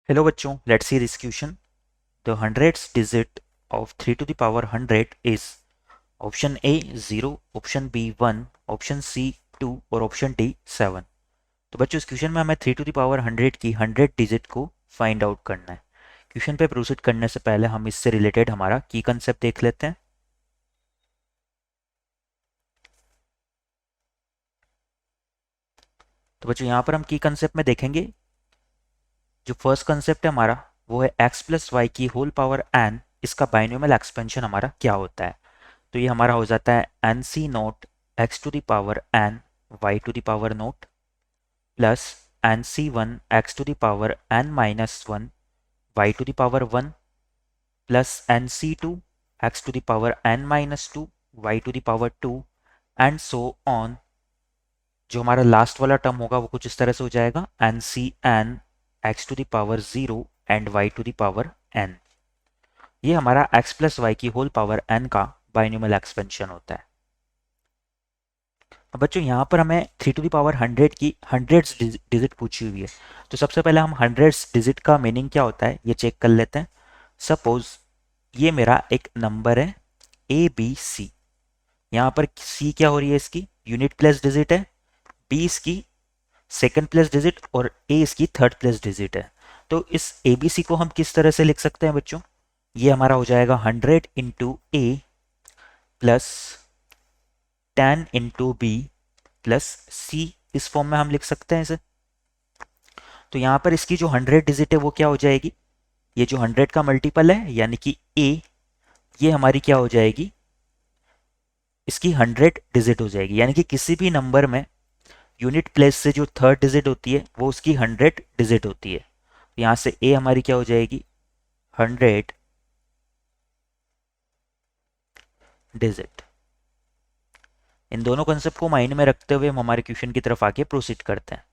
Hello बच्चों, let's see this question. The hundredths digit of 3 to the power 100 is option A 0, option B 1, option C 2 और option D 7. तो बच्चों इस question में हमें 3 to the power 100 की 100 digit को फाइंड आउट करना है। क्वेश्चन पे प्रोसीड करने से पहले हम इससे रिलेटेड हमारा की कंसेप्ट देख लेते हैं। तो बच्चों यहाँ पर हम की कंसेप्ट में देखेंगे, जो फर्स्ट कंसेप्ट है हमारा वो है x प्लस वाई की होल पावर n, इसका बाइनोमियल एक्सपेंशन हमारा क्या होता है। तो ये हमारा हो जाता है n C nought x to the power n y to the power nought plus n C one x to the power n minus one y to the power one plus n C two x to the power n minus two y to the power two and so on. जो हमारा last वाला term होगा वो कुछ इस तरह से हो जाएगा n C n x to the power zero and y to the power n. ये हमारा x प्लस वाई की होल पावर n का बाइनोमियल एक्सपेंशन होता है। अब बच्चों यहाँ पर हमें 3 टू द पावर 100 की हंड्रेड्स डिजिट पूछी हुई है। तो सबसे पहले हम हंड्रेड्स डिजिट का मीनिंग क्या होता है ये चेक कर लेते हैं। सपोज ये मेरा एक नंबर है ए बी सी। यहाँ पर सी क्या हो रही है, इसकी यूनिट प्लेस डिजिट है, बी इसकी सेकंड प्लेस डिजिट और ए इसकी थर्ड प्लेस डिजिट है। तो इस ए बी सी को हम किस तरह से लिख सकते हैं बच्चों, ये हमारा हो जाएगा 100 इंटू ए प्लस 10 इंटू बी प्लस सी। इस फॉर्म में हम लिख सकते हैं इसे। तो यहाँ पर इसकी जो 100 डिजिट है वो क्या हो जाएगी, ये जो 100 का मल्टीपल है यानी कि ए, ये हमारी क्या हो जाएगी, इसकी 100 डिजिट हो जाएगी। यानी कि किसी भी नंबर में यूनिट प्लेस से जो थर्ड डिजिट होती है वो उसकी 100 डिजिट होती है। तो यहाँ से ए हमारी क्या हो जाएगी, 100 डिजिट। इन दोनों कंसेप्ट को माइंड में रखते हुए हम हमारे क्वेश्चन की तरफ आगे प्रोसीड करते हैं।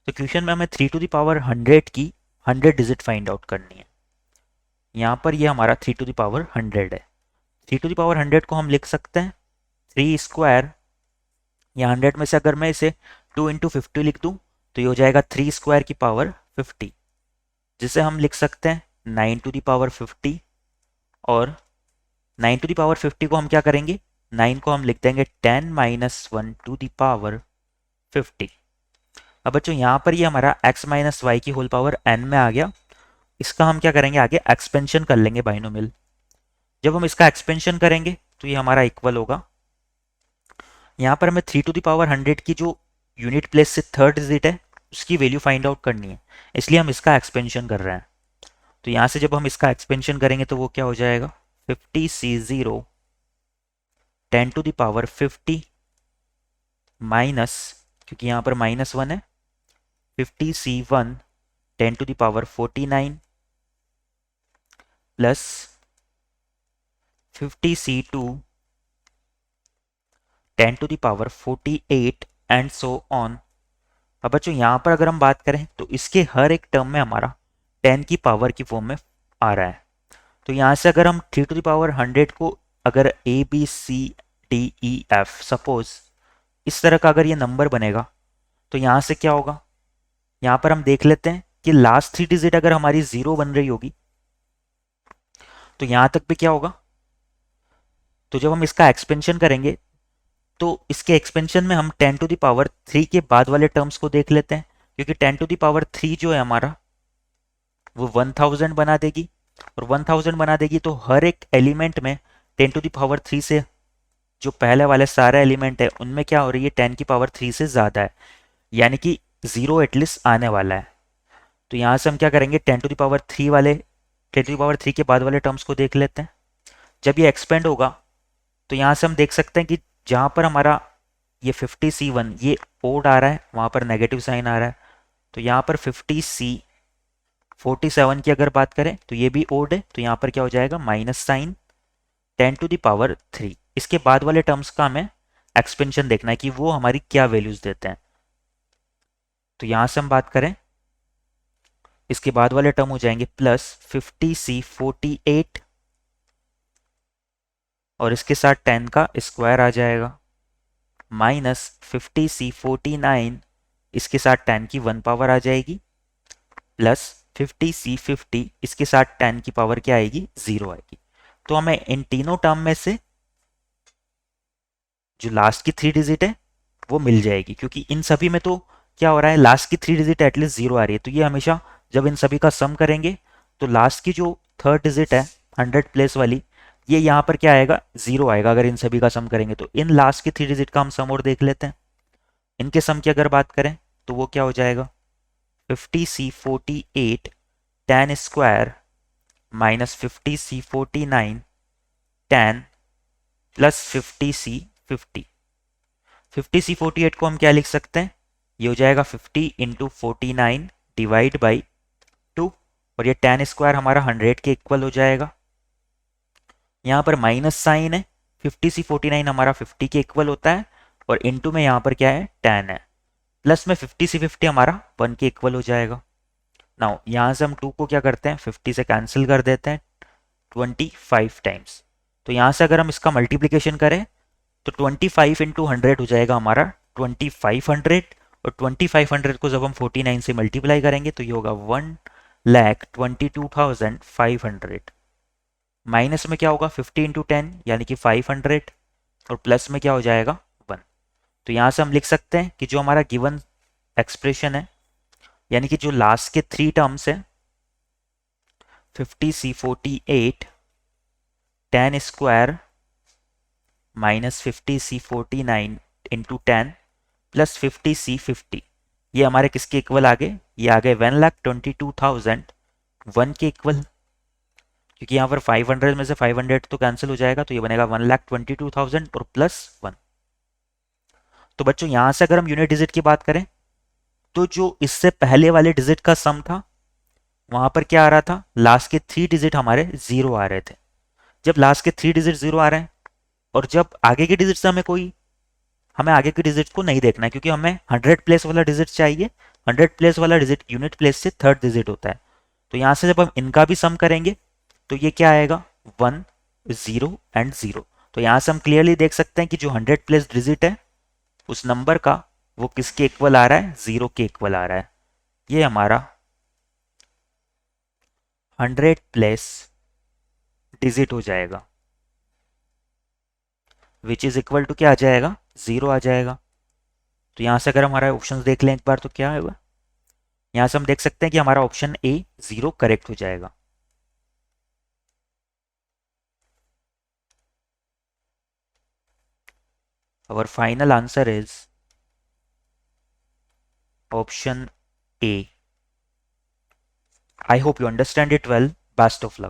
तो क्वेश्चन में हमें 3 टू द पावर 100 की 100 डिजिट फाइंड आउट करनी है। यहाँ पर ये हमारा 3 टू द पावर 100 है। 3 टू द पावर 100 को हम लिख सकते हैं 3 स्क्वायर, या 100 में से अगर मैं इसे 2 इंटू 50 लिख दूँ तो ये हो जाएगा 3 स्क्वायर की पावर 50, जिसे हम लिख सकते हैं 9 टू द पावर 50। और 9 टू द पावर 50 को हम क्या करेंगे, 9 को हम लिख देंगे 10 माइनस 1 टू द पावर 50। अब बच्चों यहाँ पर ये हमारा x माइनस वाई की होल पावर n में आ गया। इसका हम क्या करेंगे, आगे एक्सपेंशन कर लेंगे बाइनोमियल। जब हम इसका एक्सपेंशन करेंगे तो ये हमारा इक्वल होगा, यहाँ पर हमें 3 टू द पावर 100 की जो यूनिट प्लेस से थर्ड डिजिट है उसकी वैल्यू फाइंड आउट करनी है, इसलिए हम इसका एक्सपेंशन कर रहे हैं। तो यहाँ से जब हम इसका एक्सपेंशन करेंगे तो वो क्या हो जाएगा, 50c0 10 to the power 50 minus, क्योंकि यहाँ पर -1 है, 50c1 10 to the power 49 plus 50c2 10 to the power 48 and so on. अब बच्चों यहाँ पर अगर हम बात करें तो इसके हर एक टर्म में हमारा 10 की पावर की फॉर्म में आ रहा है। तो यहाँ से अगर हम 3 टू द पावर 100 को अगर A B C D E F suppose इस तरह का अगर ये नंबर बनेगा तो यहाँ से क्या होगा, यहाँ पर हम देख लेते हैं कि लास्ट 3 डिजिट अगर हमारी 0 बन रही होगी तो यहाँ तक भी क्या होगा। तो जब हम इसका एक्सपेंशन करेंगे तो इसके एक्सपेंशन में हम 10 टू द पावर 3 के बाद वाले टर्म्स को देख लेते हैं, क्योंकि 10 टू द पावर 3 जो है हमारा वो 1000 बना देगी, और 1000 बना देगी तो हर एक एलिमेंट में 10 टू द पावर 3 से जो पहले वाले सारे एलिमेंट है उनमें क्या हो रही है, 10 की पावर 3 से ज़्यादा है, यानी कि 0 एटलीस्ट आने वाला है। तो यहाँ से हम क्या करेंगे, 10 टू द पावर 3 वाले 10 टू द पावर 3 के बाद वाले टर्म्स को देख लेते हैं। जब ये एक्सपेंड होगा तो यहाँ से हम देख सकते हैं कि जहाँ पर हमारा ये 50c1 ये ओड आ रहा है वहाँ पर नेगेटिव साइन आ रहा है। तो यहाँ पर 50c 47 की अगर बात करें तो ये भी ओड है, तो यहाँ पर क्या हो जाएगा, minus sign 10 to the power 3। इसके बाद वाले टर्म्स का हमें एक्सपेंशन देखना है कि वो हमारी क्या वैल्यूज देते हैं। तो यहाँ से हम बात करें, इसके बाद वाले टर्म हो जाएंगे प्लस 50c 48 और इसके साथ 10 का स्क्वायर आ जाएगा, माइनस 50c 49 इसके साथ 10 की 1 पावर आ जाएगी, प्लस 50C50, इसके साथ 10 की पावर क्या आएगी, 0 आएगी। तो हमें इन तीनों टर्म में से जो लास्ट की 3 डिजिट है वो मिल जाएगी, क्योंकि इन सभी में तो क्या हो रहा है, लास्ट की 3 डिजिट एटलीस्ट 0 आ रही है। तो ये हमेशा जब इन सभी का सम करेंगे तो लास्ट की जो थर्ड डिजिट है 100 प्लेस वाली, ये यहाँ पर क्या आएगा, 0 आएगा अगर इन सभी का सम करेंगे। तो इन लास्ट की 3 डिजिट का हम सम और देख लेते हैं। इनके सम की अगर बात करें तो वो क्या हो जाएगा, 50C48 10 square minus 50C49 10 plus 50C50। 50C48 को हम क्या लिख सकते हैं, ये हो जाएगा 50 इंटू 49 डिवाइड बाई 2, और ये 10 स्क्वायर हमारा 100 के इक्वल हो जाएगा। यहाँ पर माइनस साइन है, 50C49 हमारा 50 के इक्वल होता है, और इंटू में यहाँ पर क्या है, 10 है, प्लस में 50C50 हमारा 1 के इक्वल हो जाएगा। नाउ यहाँ से हम 2 को क्या करते हैं, 50 से कैंसिल कर देते हैं 25 टाइम्स। तो यहाँ से अगर हम इसका मल्टीप्लीकेशन करें तो 25 इंटू 100 हो जाएगा हमारा 2500, और 2500 को जब हम 49 से मल्टीप्लाई करेंगे तो ये होगा 1,22,500। माइनस में क्या होगा, 50 इंटू 10 यानी कि 500, और प्लस में क्या हो जाएगा, 1। तो यहाँ से हम लिख सकते हैं कि जो हमारा गिवन एक्सप्रेशन है, यानी कि जो लास्ट के 3 टर्म्स है, 50C48 10 square minus 50C49 into 10 plus 50C50, ये हमारे किसके इक्वल आ गए, ये आ गए 1,22,001 के इक्वल, क्योंकि यहाँ पर 500 में से 500 तो कैंसिल हो जाएगा, तो ये बनेगा 1,22,000 और प्लस 1। तो बच्चों यहाँ से अगर हम यूनिट डिजिट की बात करें तो जो इससे पहले वाले डिजिट का सम था वहां पर क्या आ रहा था, लास्ट के 3 डिजिट हमारे 0 आ रहे थे। जब लास्ट के 3 डिजिट 0 आ रहे हैं और जब आगे के डिजिट से हमें आगे के डिजिट को नहीं देखना है, क्योंकि हमें 100 प्लेस वाला डिजिट चाहिए। 100 प्लेस वाला डिजिट यूनिट प्लेस से थर्ड डिजिट होता है। तो यहां से जब हम इनका भी सम करेंगे तो ये क्या आएगा, 1 0 एंड 0। तो यहां से हम क्लियरली देख सकते हैं कि जो 100 प्लेस डिजिट है उस नंबर का वो किसके इक्वल आ रहा है, 0 के इक्वल आ रहा है। ये हमारा 100 प्लेस डिजिट हो जाएगा, विच इज इक्वल टू क्या आ जाएगा, 0 आ जाएगा। तो यहां से अगर हमारा ऑप्शन देख लें एक बार तो क्या होगा, यहां से हम देख सकते हैं कि हमारा ऑप्शन ए 0 करेक्ट हो जाएगा। Our final answer is option A. I hope you understand it well. Best of luck.